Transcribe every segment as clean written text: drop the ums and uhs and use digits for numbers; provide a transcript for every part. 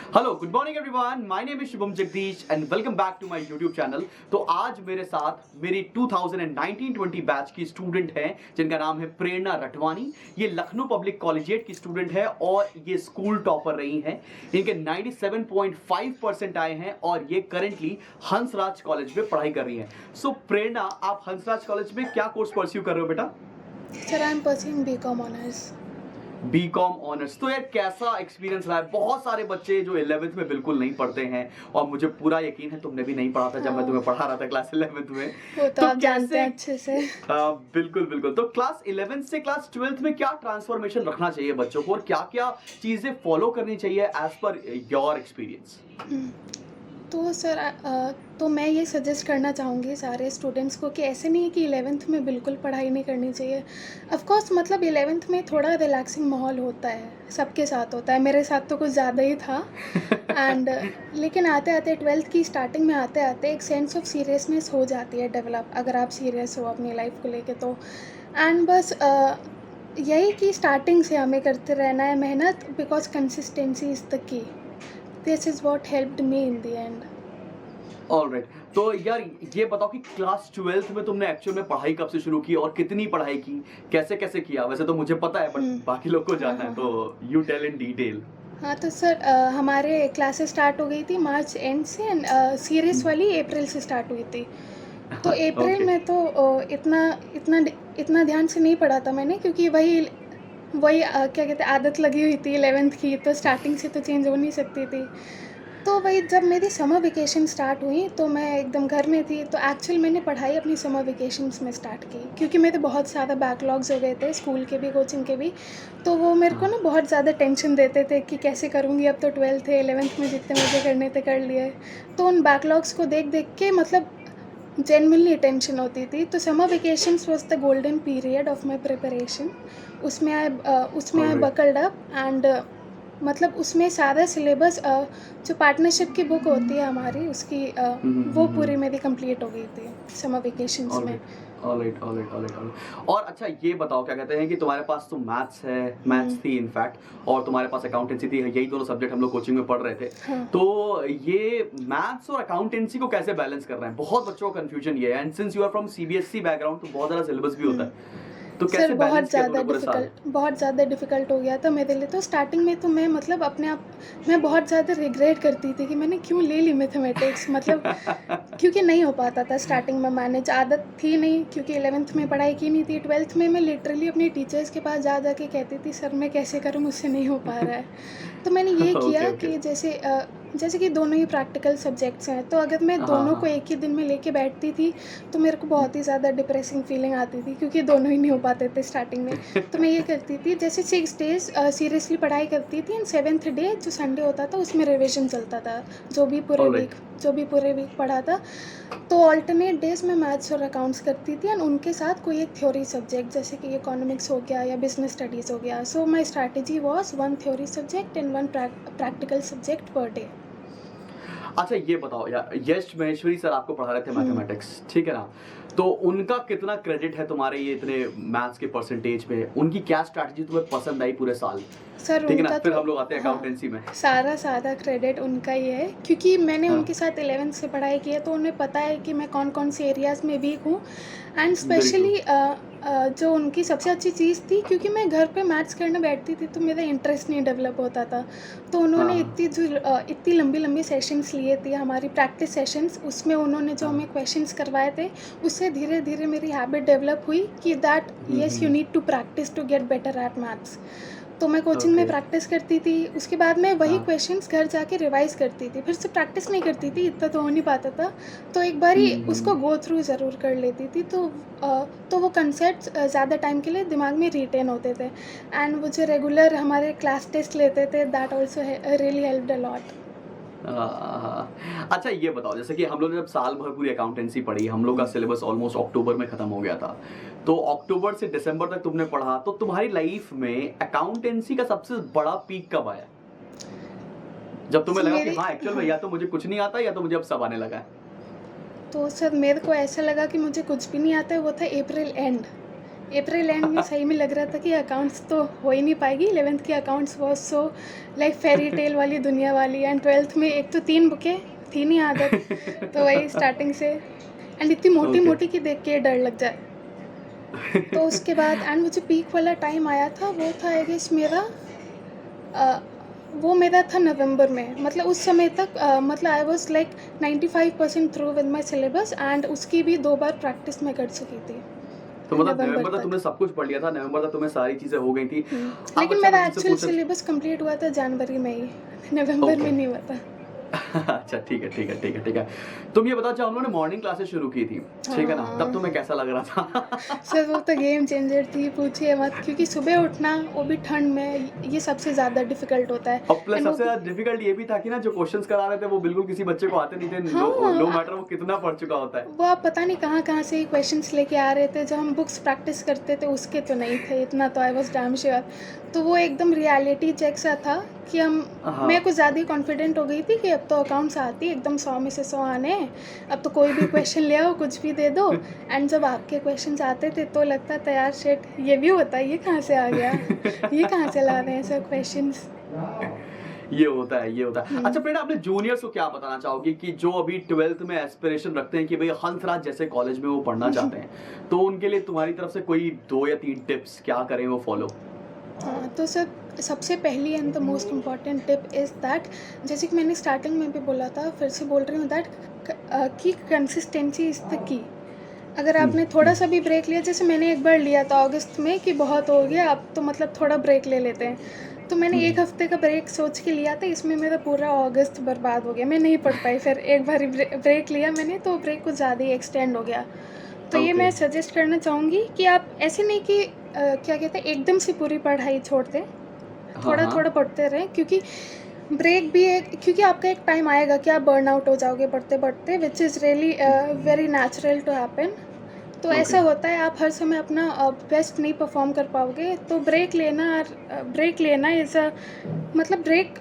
Hello, good morning everyone. My name is Shubham Jagdish and welcome back to my YouTube channel. तो आज मेरे साथ मेरी 2019-20 बैच की स्टूडेंट हैं जिनका नाम है प्रेरणा रटवानी। ये लखनऊ पब्लिक कॉलेजिएट की स्टूडेंट है और ये स्कूल टॉपर रही हैं। इनके 97.5% आए हैं और ये करेंटली हंसराज कॉलेज में पढ़ाई कर रही हैं। सो प्रेरणा, आप हंसराज कॉलेज में क्या कोर्स परस्यू कर रहे हो बेटा? Sir I am pursuing BCom honours. BCom honours. तो यार कैसा एक्सपीरियंस रहा है? बहुत सारे बच्चे जो 11th में बिल्कुल नहीं पढ़ते हैं और मुझे पूरा यकीन है तुमने भी नहीं पढ़ा था जब मैं तुम्हें पढ़ा रहा था क्लास 11th में। वो तो आप जानते हैं अच्छे से। बिल्कुल बिल्कुल। तो क्लास 11th से क्लास 12th में क्या ट्रांसफॉर्मेशन रखना चाहिए बच्चों को और क्या क्या चीजें फॉलो करनी चाहिए एज पर योर एक्सपीरियंस? तो सर तो मैं ये सजेस्ट करना चाहूँगी सारे स्टूडेंट्स को कि ऐसे नहीं है कि 11th में बिल्कुल पढ़ाई नहीं करनी चाहिए। ऑफ कोर्स मतलब 11th में थोड़ा रिलैक्सिंग माहौल होता है, सबके साथ होता है, मेरे साथ तो कुछ ज़्यादा ही था। एंड लेकिन आते आते 12th की स्टार्टिंग में आते आते एक सेंस ऑफ सीरियसनेस हो जाती है डेवलप, अगर आप सीरियस हो अपनी लाइफ को लेके तो। एंड बस यही कि स्टार्टिंग से हमें करते रहना है मेहनत, because consistency is the key. This is what helped me in the end. Alright. तो यार ये बताओ कि क्लास 12th में तुमने एक्चुअल में पढ़ाई कब से शुरू की और कितनी पढ़ाई की, कैसे कैसे किया? वैसे तो मुझे पता है बट बाकी लोग को जानना है, तो यू टेल इन डिटेल। हाँ तो सर हमारे क्लासेस स्टार्ट हो गई थी मार्च एंड से एंड सीरियस वाली अप्रैल से स्टार्ट हुई थी। तो अप्रैल ओके। में तो इतना इतना इतना ध्यान से नहीं पढ़ा था मैंने, क्योंकि वही वही क्या कहते हैं, आदत लगी हुई थी 11th की, तो स्टार्टिंग से तो चेंज हो नहीं सकती थी। तो वही जब मेरी समर वेकेशन स्टार्ट हुई तो मैं एकदम घर में थी, तो एक्चुअल मैंने पढ़ाई अपनी समर वेकेशंस में स्टार्ट की, क्योंकि मेरे बहुत ज़्यादा बैकलॉग्स हो गए थे स्कूल के भी कोचिंग के भी। तो वो मेरे को ना बहुत ज़्यादा टेंशन देते थे कि कैसे करूँगी, अब तो 12th है, 11th में जितने मज़े करने थे कर लिए। तो उन बैकलॉग्स को देख देख के मतलब जेन्युइनली टेंशन होती थी। तो summer vacations was the golden period of my preparation. उसमें आई ऑलराइट। बकल्ड अप एंड मतलब उसमें सारा सिलेबस जो पार्टनरशिप की बुक होती है हमारी उसकी वो पूरी मेरी कंप्लीट हो गई थी समर वेकेशंस में। Alright, alright, alright, alright. और अच्छा ये बताओ, क्या कहते हैं कि तुम्हारे पास तो मैथ्स है, मैथ्स थी इनफैक्ट, और तुम्हारे पास अकाउंटेंसी थी, यही दोनों सब्जेक्ट हम लोग कोचिंग में पढ़ रहे थे। हाँ तो ये मैथ्स और अकाउंटेंसी को कैसे बैलेंस कर रहे हैं? बहुत बच्चों का कंफ्यूजन ये है, and since you are from CBSE background तो बहुत ज़्यादा सिलेबस भी होता है। तो सर कैसे बैलेंस किया तुमने पूरे साल? बहुत ज़्यादा डिफ़िकल्ट हो गया था मेरे लिए। तो स्टार्टिंग में तो मैं मतलब अपने आप मैं बहुत ज़्यादा रिग्रेट करती थी कि मैंने क्यों ले ली मैथमेटिक्स, मतलब क्योंकि नहीं हो पाता था स्टार्टिंग में मैनेज, आदत थी नहीं, क्योंकि 11th में पढ़ाई की नहीं थी। 12th में मैं लिटरली अपने टीचर्स के पास जा के कहती थी सर मैं कैसे करूँ, मुझसे नहीं हो पा रहा है। तो मैंने ये ओके, किया ओके। कि जैसे कि दोनों ही प्रैक्टिकल सब्जेक्ट्स हैं, तो अगर मैं हाँ, दोनों को हाँ। एक ही दिन में लेके बैठती थी तो मेरे को बहुत ही ज़्यादा डिप्रेसिंग फीलिंग आती थी, क्योंकि दोनों ही नहीं हो पाते थे स्टार्टिंग में। तो मैं ये करती थी, जैसे 6 डेज़ सीरियसली पढ़ाई करती थी एंड 7th डे जो संडे होता था उसमें रिविज़न चलता था, ऑलराइट। जो भी पूरे वीक पढ़ा था। तो अल्टरनेट डेज़ में मैथ्स और अकाउंट्स करती थी एंड उनके साथ कोई एक थ्योरी सब्जेक्ट, जैसे कि इकोनॉमिक्स हो गया या बिजनेस स्टडीज़ हो गया। So my strategy was 1 theory subject and 1 practical subject per day. अच्छा ये बताओ यार, यश महेश्वरी सर आपको पढ़ा रहे थे मैथमेटिक्स, ठीक है ना? तो उनका कितना क्रेडिट है तुम्हारे ये इतने मैथ्स के परसेंटेज में? उनकी क्या स्ट्रैटेजी तुम्हें पसंद आई पूरे साल? सर ठीक है ना? उनका फिर तो हम लोग आते हैं हाँ, अकाउंटेंसी में। सारा क्रेडिट उनका ही है, क्योंकि मैंने हाँ, उनके साथ 11th से पढ़ाई की है, तो उन्हें पता है कि मैं कौन-कौन से एरियाज़ में वीक हूँ। And very true. स्पेशली जो उनकी सबसे अच्छी चीज़ थी, क्योंकि मैं घर पे मैथ्स करने बैठती थी तो मेरा इंटरेस्ट नहीं डेवलप होता था। तो हाँ, उन्होंने हाँ, इतनी लंबी-लंबी सेशंस लिए थे, हमारी प्रैक्टिस सेशंस, उसमें उन्होंने जो हाँ। हमें क्वेश्चंस करवाए थे, उससे धीरे-धीरे मेरी हैबिट डेवलप हुई कि दैट येस यू हुँ। Need to practice to get better at maths. तो मैं कोचिंग में ओके। प्रैक्टिस करती थी, उसके बाद मैं वही हाँ। क्वेश्चंस घर जाके रिवाइज़ करती थी, फिर से प्रैक्टिस नहीं करती थी, इतना तो हो नहीं पाता था। तो एक बारी उसको गो थ्रू ज़रूर कर लेती थी, तो वो कंसेप्ट्स ज़्यादा टाइम के लिए दिमाग में रिटेन होते थे। एंड वो जो रेगुलर हमारे क्लास टेस्ट लेते थे, that also really helped a lot. हाँ। अच्छा ये बताओ, जैसे कि हम लोग ने जब साल भर पूरी अकाउंटेंसी पढ़ी, हम लोग का सिलेबस ऑलमोस्ट अक्टूबर में खत्म हो गया था। तो अक्टूबर से दिसंबर तक तुमने पढ़ा, तो तुम्हारी लाइफ में अकाउंटेंसी का सबसे बड़ा पीक कब आया? जब तुम्हें सो लगा कि मेरी हाँ एक्चुअल में या तो मुझे कुछ नहीं आता या तो मुझे अब सब आने लगा है। तो सर मेरे को ऐसा लगा कि मुझे कुछ भी नहीं आता है, वो था अप्रैल एंड। अप्रैल एंड में सही में लग रहा था कि अकाउंट्स तो हो ही नहीं पाएगी। 11th की accounts was so like fairy tale वाली दुनिया वाली, एंड 12th में एक तो 3 बुकें थी नहीं आदत, तो वही स्टार्टिंग से, एंड इतनी मोटी ओके। मोटी कि देख के डर लग जाए। तो उसके बाद एंड मुझे पीक वाला टाइम आया था, वो था आई गेस मेरा वो मेरा था नवंबर में। मतलब उस समय तक मतलब I was like 95% through with my syllabus, and उसकी भी 2 बार प्रैक्टिस मैं कर चुकी थी तो मतलब नवंबर नवंबर तक तक। तुमने सब कुछ पढ़ लिया था, नवंबर तक तुम्हें सारी चीजें हो गई थी। अब लेकिन अच्छा मैं मेरा तुमसे एक्चुअल पूछ सकता सिलेबस कंप्लीट हुआ था जनवरी में ही, नवंबर में ओके। नहीं हुआ था। अच्छा ठीक है ठीक है ठीक है ठीक है। तुम ये बताओ, जब हम लोगों ने मॉर्निंग क्लासेस शुरू की थी, ठीक है ना, तब हाँ तुम्हें कैसा लग रहा था? सर, वो तो गेम चेंजर थी, पूछिए मत, क्योंकि सुबह उठना वो भी ठंड में, ये सबसे ज़्यादा डिफिकल्ट होता है। और प्लस एंड वो सबसे भी ज्यादा डिफिकल्ट ये भी था कि ना, जो क्वेश्चंस करा रहे थे वो बिल्कुल किसी बच्चे को आते नहीं थे, नो हाँ, मैटर वो कितना पढ़ चुका होता है। वो आप पता नहीं कहाँ कहाँ से क्वेश्चंस लेके आ रहे थे, जो हम बुक्स प्रैक्टिस करते थे उसके तो नहीं थे, इतना तो आई वाज डैम श्योर। तो वो एकदम रियलिटी चेक सा था कि मैं हाँ। कुछ ज़्यादा ही कॉन्फिडेंट हो गई थी कि अब तो अकाउंट्स आती एकदम 100 में से 100 आने हैं, अब तो कोई भी क्वेश्चन ले आओ, कुछ भी दे दो। एंड जब आपके क्वेश्चंस आते थे तो लगता था यार शिट, ये भी होता है, ये कहाँ से आ गया, ये कहाँ से ला रहे हैं सब क्वेश्चंस। ये होता है, ये होता है। अच्छा प्रेरणा, अपने जूनियर्स को क्या बताना चाहोगी कि जो अभी 12th में एस्पिरेशन रखते हैं कि भाई हंसराज जैसे कॉलेज में वो पढ़ना चाहते हैं, तो उनके लिए तुम्हारी तरफ से कोई 2 या 3 टिप्स क्या करें वो फॉलो? हाँ, तो सर सबसे पहली and the most important tip is that, जैसे कि मैंने स्टार्टिंग में भी बोला था, फिर से बोल रही हूँ दैट कि कंसिस्टेंसी इज़ द की। अगर आपने थोड़ा सा भी ब्रेक लिया, जैसे मैंने एक बार लिया था अगस्त में कि बहुत हो गया अब तो मतलब थोड़ा ब्रेक ले लेते हैं, तो मैंने एक हफ्ते का ब्रेक सोच के लिया था, इसमें मेरा पूरा अगस्त बर्बाद हो गया, मैं नहीं पढ़ पाई। फिर एक बार ब्रेक लिया मैंने तो ब्रेक कुछ ज़्यादा ही एक्सटेंड हो गया। तो ये ओके। मैं सजेस्ट करना चाहूँगी कि आप ऐसे नहीं कि क्या कहते हैं एकदम से पूरी पढ़ाई छोड़ दें, हाँ, थोड़ा थोड़ा हाँ। पढ़ते रहें, क्योंकि ब्रेक भी है, क्योंकि आपका एक टाइम आएगा कि आप बर्न आउट हो जाओगे पढ़ते पढ़ते, which is really very natural to happen. तो ओके। ऐसा होता है, आप हर समय अपना बेस्ट नहीं परफॉर्म कर पाओगे, तो ब्रेक लेना इज़ अ मतलब ब्रेक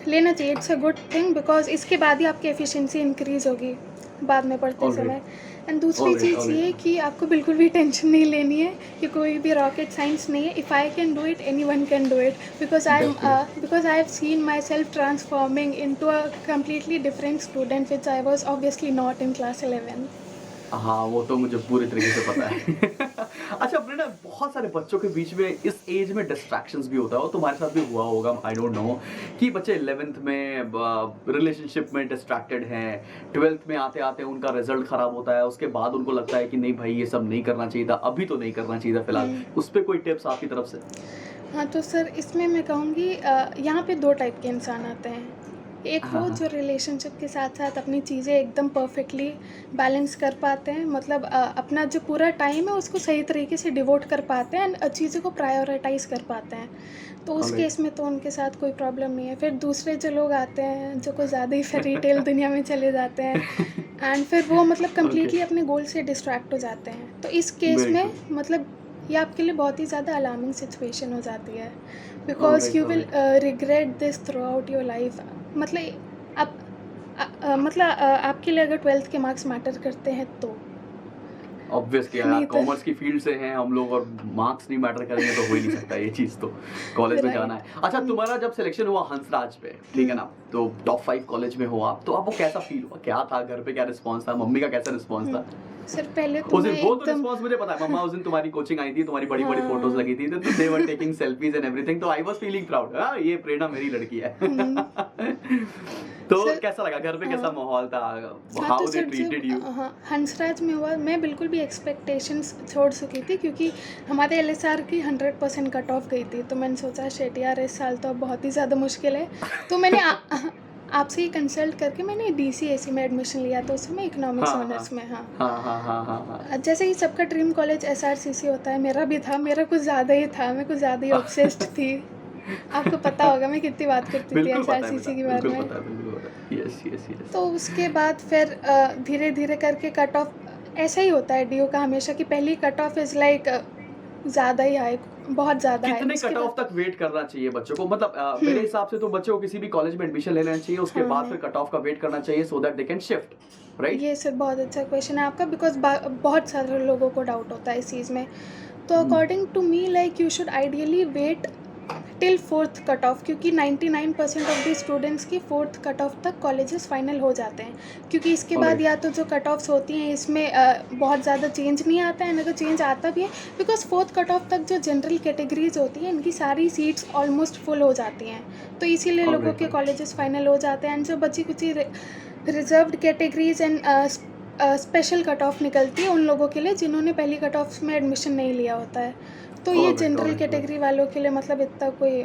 लेना चाहिए, it's a good thing, because इसके बाद ही आपकी एफिशिएंसी इंक्रीज़ होगी बाद में पढ़ते ऑलराइट, समय। एंड दूसरी ऑलराइट, चीज़ ये ऑलराइट। कि आपको बिल्कुल भी टेंशन नहीं लेनी है कि कोई भी रॉकेट साइंस नहीं है। If I can do it, anyone can do it, definitely. Because I have seen myself transforming into a completely different student which I was obviously not in class 11। हाँ, वो तो मुझे पूरी तरीके से पता है। अच्छा प्रेरणा, बहुत सारे बच्चों के बीच में इस एज में डिस्ट्रैक्शंस भी होता है, और तुम्हारे साथ भी हुआ होगा, आई डोंट नो, कि बच्चे 11th में रिलेशनशिप में डिस्ट्रैक्टेड हैं, 12th में आते आते उनका रिजल्ट खराब होता है, उसके बाद उनको लगता है कि नहीं भाई ये सब नहीं करना चाहिए था, अभी तो नहीं करना चाहिए था फिलहाल। उस पर कोई टिप्स आपकी तरफ से? हाँ, तो सर इसमें मैं कहूँगी यहाँ पे 2 टाइप के इंसान आते हैं। एक हाँ, वो हाँ। जो रिलेशनशिप के साथ-साथ अपनी चीज़ें एकदम परफेक्टली बैलेंस कर पाते हैं, मतलब अपना जो पूरा टाइम है उसको सही तरीके से डिवोट कर पाते हैं, एंड चीज़ों को प्रायोरिटाइज़ कर पाते हैं। तो उस ऑलराइट। केस में तो उनके साथ कोई प्रॉब्लम नहीं है। फिर दूसरे जो लोग आते हैं, जो कुछ ज़्यादा ही फेयरी टेल दुनिया में चले जाते हैं, एंड फिर वो मतलब ओके। कंप्लीटली अपने गोल से डिस्ट्रैक्ट हो जाते हैं। तो इस केस वेरी में ट्रू। मतलब ये आपके लिए बहुत ही ज़्यादा अलार्मिंग सिचुएशन हो जाती है, because alright, you will alright. Regret this through out your life. मतलब आप मतलब आपके लिए अगर 12th के मार्क्स मैटर करते हैं तो, ऑब्वियसली यार, नहीं तो कॉमर्स की फील्ड से हैं हम लोग, और मार्क्स नहीं मैटर करेंगे तो हो ही नहीं सकता ये चीज़ तो। कॉलेज में जाना राइट। है। अच्छा, तुम्हारा जब सिलेक्शन हुआ हंसराज पे, ठीक है ना, तो टॉप 5 कॉलेज में हो आप, तो आपको कैसा फील हुआ? क्या था घर पे, क्या रिस्पॉन्स था, मम्मी का कैसा रिस्पॉन्स था? सर पहले तो उस दिन मैं वो तो एकदम रिस्पॉन्स मुझे पता है, मम्मा उस दिन तुम्हारी कोचिंग आई थी, तुम्हारी बड़ी बड़ी फोटोज हाँ। लगी थी, तो they were taking selfies and everything, तो आई वाज फीलिंग प्राउड, हाँ ये प्रेरणा मेरी लड़की है। तो सर कैसा लगा घर पे, कैसा हाँ। माहौल था, हाँ, तो हाउ दे सर जब ट्रीटेड यू? हाँ, हंसराज में हुआ, मैं बिल्कुल भी एक्सपेक्टेशंस छोड़ चुकी थी, क्योंकि हमारे एलएसआर की 100% कट ऑफ गई थी। तो मैंने सोचा शिट यार, इस साल तो अब बहुत ही ज़्यादा मुश्किल है। तो मैंने आपसे ही कंसल्ट करके मैंने डीसीएसी में एडमिशन लिया था, उस समय इकोनॉमिक्स हाँ, हाँ। ऑनर्स में। हाँ, हाँ, हाँ, हाँ, हाँ, हाँ। जैसे कि सबका ड्रीम कॉलेज एसआरसीसी होता है, मेरा भी था, मेरा कुछ ज़्यादा ही था, मैं कुछ ज़्यादा ही ऑब्सेस्ड थी। आपको पता होगा मैं कितनी बात करती थी बिल्कुल पता है बेटा, एसआरसीसी के बारे बिल्कुल में। पता है, बिल्कुल पता है। Yes, yes, yes. तो उसके बाद फिर धीरे-धीरे करके कट ऑफ ऐसा ही होता है डीयू का हमेशा, कि पहली कट ऑफ इज़ लाइक ज़्यादा ही हाई, बहुत ज़्यादा हाई। कितने उसके कट ऑफ बाद तक वेट करना चाहिए बच्चों को? मतलब मेरे हिसाब से तो बच्चों को किसी भी कॉलेज में एडमिशन ले लेना चाहिए, उसके हाँ, बाद हाँ। फिर कट ऑफ का वेट करना चाहिए, so that they can shift, right? ये सर बहुत अच्छा क्वेश्चन है आपका, बिकॉज़ बहुत सारे लोगों को डाउट होता है इस चीज़ में। तो according to me like you should ideally wait till 4th cut off, क्योंकि 99% ऑफ द स्टूडेंट्स की 4th कट ऑफ तक कॉलेजेस फाइनल हो जाते हैं, क्योंकि इसके बाद Alright. या तो जो कट ऑफ्स होती हैं इसमें बहुत ज़्यादा चेंज नहीं आता है, अगर चेंज आता भी है बिकॉज 4th कट ऑफ तक जो जनरल कैटेगरीज होती हैं इनकी सारी सीट्स ऑलमोस्ट फुल हो जाती हैं, तो इसीलिए लोगों Alright, के alright. कॉलेजेस फाइनल हो जाते हैं। एंड जो बची कुछ reserved categories and special cut off निकलती है उन लोगों के लिए जिन्होंने पहली कट ऑफ में एडमिशन नहीं लिया होता है, तो ये Alright, जनरल alright, कैटेगरी वालों के लिए मतलब इतना कोई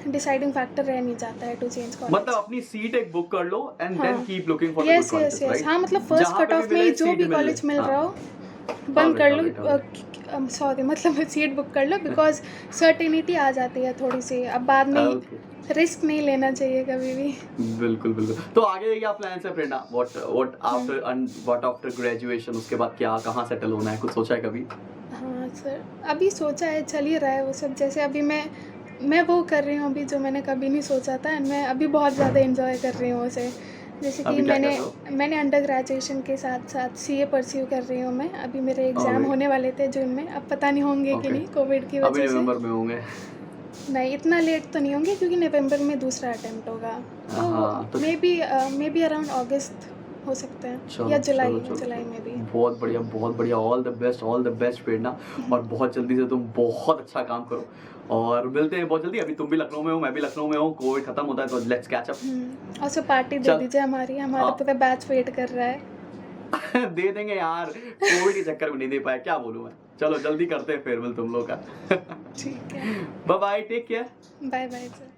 डिसाइडिंग फैक्टर रह नहीं जाता है टू चेंज मतलब कॉलेज। अपनी सीट एक बुक कर लो एंड देन हाँ keep looking for the yes good yes colleges, yes right? हाँ, मतलब फर्स्ट जहाँ कट पे भी ऑफ में मिले ही जो सीट भी मिल कॉलेज ले। मिल हाँ, रहा हो बंद कर alright, लो, alright. सॉरी मतलब सीट बुक कर लो बिकॉज सर्टेनिटी आ जाती है थोड़ी सी, अब बाद में Okay. रिस्क नहीं लेना चाहिए कभी भी। बिल्कुल बिल्कुल। तो आगे क्या प्लान्स है प्रेरणा? व्हाट आफ्टर ग्रेजुएशन, उसके बाद क्या, कहाँ सेटल होना है, कुछ सोचा है कभी? हाँ सर, अभी सोचा है, चल ही रहा है वो सब, जैसे अभी मैं वो कर रही हूँ अभी जो मैंने कभी नहीं सोचा था, एंड मैं अभी बहुत ज़्यादा इन्जॉय कर रही हूँ उसे। जैसे कि अभी क्या कर रहे हो? मैंने अंडर ग्रेजुएशन के साथ साथ सीए परस्यू कर रही हूँ मैं, अभी मेरे एग्ज़ाम Alright. होने वाले थे जून में, अब पता नहीं होंगे कि Okay. नहीं कोविड की अभी वजह से। नवंबर में होंगे। नहीं इतना लेट तो नहीं होंगे क्योंकि नवंबर में दूसरा अटेम्प्ट होगा, हाँ, तो तो मे बी अराउंड अगस्त हो सकते हैं चलो या चलो चलो जुलाई में भी। बहुत बढ़िया बहुत बढ़िया। ऑल द बेस्ट प्रेरणा, और बहुत जल्दी से तुम बहुत अच्छा काम करो, और मिलते हैं बहुत जल्दी। अभी तुम भी लखनऊ में हो, मैं भी लखनऊ में हूँ, कोविड खत्म होता है तो लेट्स कैच अप। और सब पार्टी दे चल। दीजिए हमारा हाँ। पूरा बैच वेट कर रहा है। दे देंगे यार, कोविड के चक्कर में नहीं दे पाया, क्या बोलूं मैं। चलो जल्दी करते हैं फेयरवेल तुम लोग का। ठीक है, bye bye, take care. Bye bye sir.